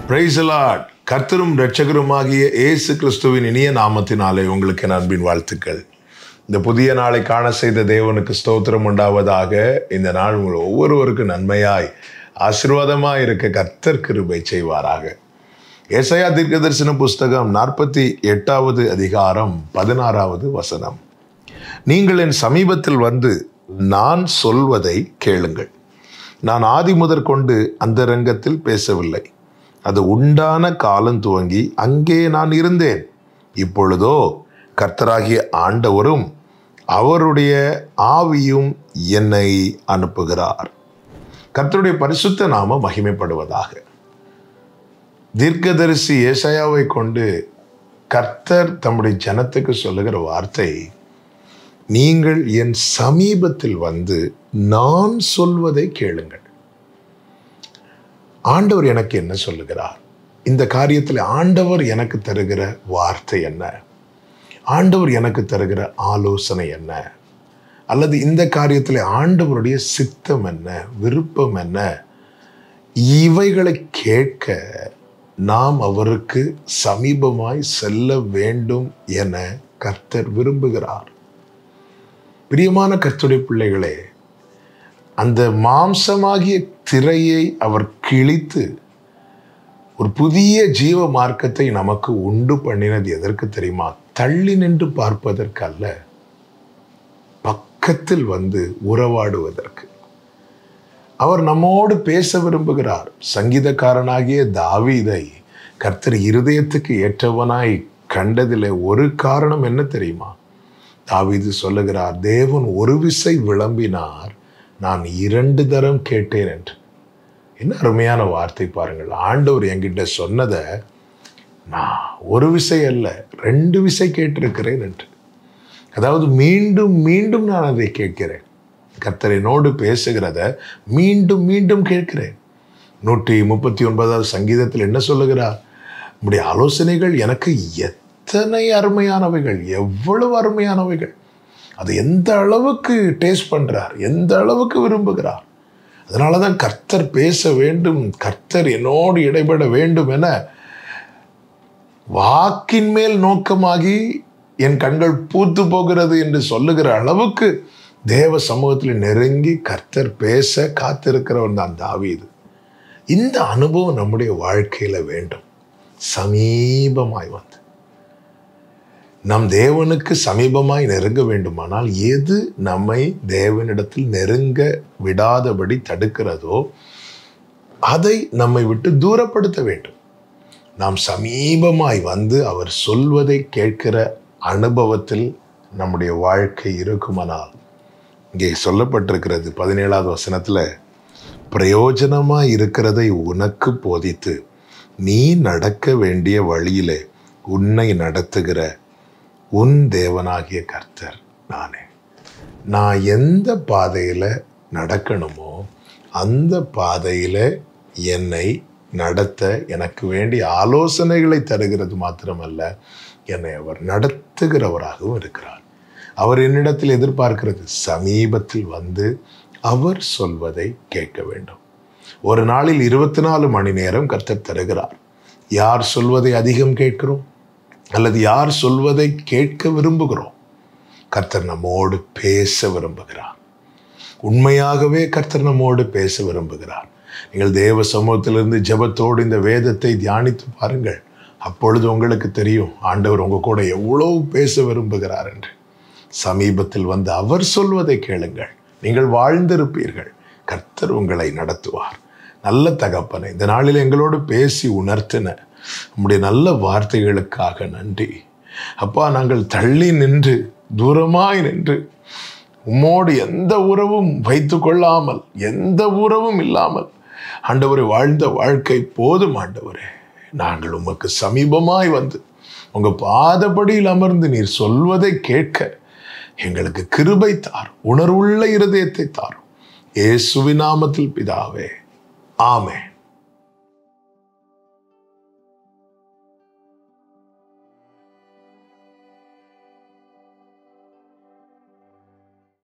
Praise the Lord. கர்த்தரும் இரட்சகருமாகிய இயேசு கிறிஸ்துவின் இனிய நாமத்தினாலே உங்களுக்கு என் அன்பின் வாழ்த்துக்கள். இந்த புதிய நாளை காண செய்த தேவனுக்கு ஸ்தோத்திரம் உண்டாவதாக. இந்த நாள் உங்கள் ஒவ்வொருவருக்கும் நன்மையாய் ஆசீர்வாதமாய் இருக்க கர்த்தர் கிருபை செய்வாராக. ஏசாயா தீர்க்கதரிசன புஸ்தகம் 48வது அதிகாரம் 16வது வசனம். நீங்கள் என் சமீபத்தில் வந்து நான் சொல்வதை கேளுங்கள். நான் ஆதி முதற் கொண்டு அந்தரங்கத்தில் பேசவில்லை. அது உண்டான காலம் துவங்கி அங்கே நான் இருந்தேன். இப்பொழுதோ கர்த்தராகிய ஆண்டவரும் அவருடைய ஆவியும் என்னை அனுப்புகிறார். கர்த்தருடைய பரிசுத்த நாமம் மகிமைப்படுவதாக. தீர்க்கதரிசி ஏசாயாவை கொண்டு கர்த்தர் தம்முடைய ஜனத்துக்கு சொல்லுகிற வார்த்தை, நீங்கள் என் சமீபத்தில் வந்து நான் சொல்வதை கேளுங்கள். ஆண்டவர் எனக்கு என்ன சொல்லுகிறார்? இந்த காரியத்தில் ஆண்டவர் எனக்கு தருகிற வார்த்தை என்ன? ஆண்டவர் எனக்கு தருகிற ஆலோசனை என்ன? அல்லது இந்த காரியத்தில் ஆண்டவருடைய சித்தம் என்ன, விருப்பம் என்ன? இவைகளை கேட்க நாம் அவருக்கு சமீபமாய் செல்ல வேண்டும் என கர்த்தர் விரும்புகிறார். பிரியமான கர்த்தருடைய பிள்ளைகளே, அந்த மாம்சமாகிய திரையை அவர் கிழித்து ஒரு புதிய ஜீவ மார்க்கத்தை நமக்கு உண்டு பண்ணினது எதற்கு தெரியுமா? தள்ளி நின்று பார்ப்பதற்கு அல்ல, பக்கத்தில் வந்து உறவாடுவதற்கு. அவர் நம்மோடு பேச விரும்புகிறார். சங்கீதக்காரனாகிய தாவீதை கர்த்தர் இருதயத்துக்கு ஏற்றவனாய் கண்டதிலே ஒரு காரணம் என்ன தெரியுமா? தாவீது சொல்லுகிறார், தேவன் ஒரு விசை விளம்பினார், நான் 2 தரம் கேட்டேன் என்று. என்ன அருமையான வார்த்தை பாருங்கள். ஆண்டவர் என்கிட்ட சொன்னதை நான் ஒரு விசை அல்ல 2 விசை கேட்டிருக்கிறேன் என்று. அதாவது மீண்டும் மீண்டும் நான் அதை கேட்கிறேன். கர்த்தர் என்னோடு பேசுகிறத மீண்டும் மீண்டும் கேட்கிறேன். 139வது சங்கீதத்தில் என்ன சொல்லுகிறார்? நம்முடைய ஆலோசனைகள் எனக்கு எத்தனை அருமையானவைகள், எவ்வளவு அருமையானவைகள். அது எந்த அளவுக்கு டேஸ்ட் பண்றார், எந்த அளவுக்கு விரும்புகிறார். அதனாலதான் கர்த்தர் பேச வேண்டும், கர்த்தர் என்னோடு இடைபட வேண்டும் என வாக்கின் மேல் நோக்கமாகி என் கண்கள் பூத்து போகிறது என்று சொல்லுகிற அளவுக்கு தேவ சமூகத்தில் நெருங்கி கர்த்தர் பேச காத்திருக்கிறவன் தான் தாவீது. இந்த அனுபவம் நம்முடைய வாழ்க்கையில வேண்டும். சமீபமாய் வந்து நம் தேவனுக்கு சமீபமாய் நெருங்க வேண்டுமானால் எது நம்மை தேவனிடத்தில் நெருங்க விடாதபடி தடுக்கிறதோ அதை நம்மை விட்டு தூரப்படுத்த வேண்டும். நாம் சமீபமாய் வந்து அவர் சொல்வதை கேட்கிற அனுபவத்தில் நம்முடைய வாழ்க்கை இருக்குமானால், இங்கே சொல்லப்பட்டிருக்கிறது 17வது வசனத்துல, பிரயோஜனமாய் இருக்கிறதை உனக்கு போதித்து நீ நடக்க வேண்டிய வழியிலே உன்னை நடத்துகிற உன் தேவனாகிய கர்த்தர் நானே. நான் எந்த பாதையில் நடக்கணுமோ அந்த பாதையில் என்னை நடத்த எனக்கு வேண்டிய ஆலோசனைகளை தருகிறது மாத்திரமல்ல, என்னை அவர் நடத்துகிறவராகவும் இருக்கிறார். அவர் என்னிடத்தில் எதிர்பார்க்கிறது சமீபத்தில் வந்து அவர் சொல்வதை கேட்க வேண்டும். ஒரு நாளில் 24 மணி நேரம் கர்த்தர் தருகிறார். யார் சொல்வதை அதிகம் கேட்கிறோம் அல்லது யார் சொல்வதை கேட்க விரும்புகிறோம்? கர்த்தர் நம்மோடு பேச விரும்புகிறார். உண்மையாகவே கர்த்தர் நம்மோடு பேச விரும்புகிறார். நீங்கள் தேவ சமூகத்திலிருந்து ஜெபத்தோடு இந்த வேதத்தை தியானித்து பாருங்கள். அப்பொழுது உங்களுக்கு தெரியும் ஆண்டவர் உங்க கூட எவ்வளவு பேச விரும்புகிறார் என்று. சமீபத்தில் வந்து அவர் சொல்வதை கேளுங்கள், நீங்கள் வாழ்ந்திருப்பீர்கள். கர்த்தர் உங்களை நடத்துவார். நல்ல தகப்பனை, இந்த நாளில் எங்களோடு பேசி உணர்த்தின உம்முடைய நல்ல வார்த்தைகளுக்காக நன்றி. அப்பா, நாங்கள் தள்ளி நின்று தூரமாய் நின்று உம்மோடு எந்த உறவும் வைத்து கொள்ளாமல், எந்த உறவும் இல்லாமல் ஆண்டவரை வாழ்ந்த வாழ்க்கை போதும் ஆண்டவரே. நாங்கள் உமக்கு சமீபமாய் வந்து உங்க பாதப்படியில் அமர்ந்து நீர் சொல்வதை கேட்க எங்களுக்கு கிருபை தாரும், உணர்வுள்ள இருதயத்தை தாரும். இயேசுவின் நாமத்தில் பிதாவே, ஆமென்.